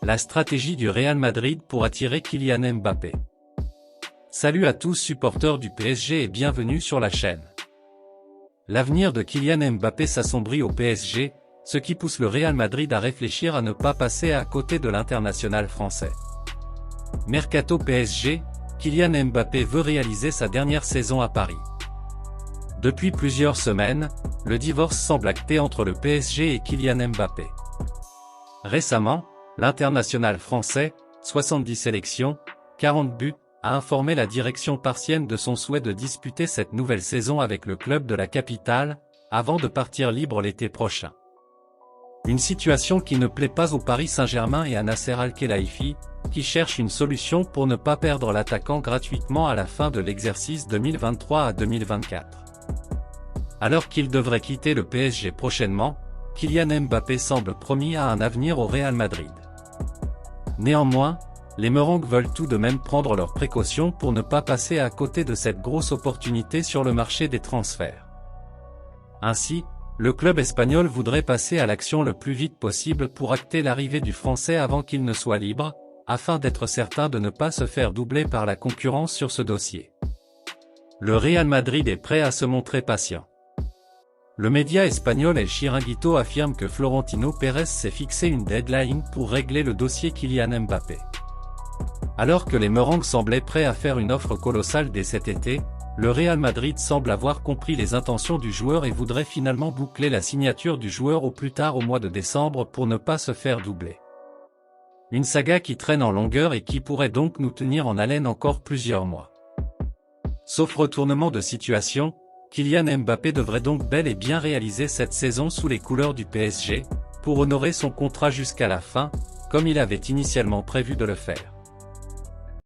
La stratégie du Real Madrid pour attirer Kylian Mbappé. Salut à tous supporters du PSG et bienvenue sur la chaîne. L'avenir de Kylian Mbappé s'assombrit au PSG, ce qui pousse le Real Madrid à réfléchir à ne pas passer à côté de l'international français. Mercato PSG, Kylian Mbappé veut réaliser sa dernière saison à Paris. Depuis plusieurs semaines, le divorce semble acté entre le PSG et Kylian Mbappé. Récemment, l'international français, 70 sélections, 40 buts, a informé la direction parisienne de son souhait de disputer cette nouvelle saison avec le club de la capitale, avant de partir libre l'été prochain. Une situation qui ne plaît pas au Paris Saint-Germain et à Nasser Al-Khelaifi, qui cherche une solution pour ne pas perdre l'attaquant gratuitement à la fin de l'exercice 2023 à 2024. Alors qu'il devrait quitter le PSG prochainement, Kylian Mbappé semble promis à un avenir au Real Madrid. Néanmoins, les Merengues veulent tout de même prendre leurs précautions pour ne pas passer à côté de cette grosse opportunité sur le marché des transferts. Ainsi, le club espagnol voudrait passer à l'action le plus vite possible pour acter l'arrivée du Français avant qu'il ne soit libre, afin d'être certain de ne pas se faire doubler par la concurrence sur ce dossier. Le Real Madrid est prêt à se montrer patient. Le média espagnol El Chiringuito affirme que Florentino Pérez s'est fixé une deadline pour régler le dossier Kylian Mbappé. Alors que les Merengues semblaient prêts à faire une offre colossale dès cet été, le Real Madrid semble avoir compris les intentions du joueur et voudrait finalement boucler la signature du joueur au plus tard au mois de décembre pour ne pas se faire doubler. Une saga qui traîne en longueur et qui pourrait donc nous tenir en haleine encore plusieurs mois. Sauf retournement de situation, Kylian Mbappé devrait donc bel et bien réaliser cette saison sous les couleurs du PSG, pour honorer son contrat jusqu'à la fin, comme il avait initialement prévu de le faire.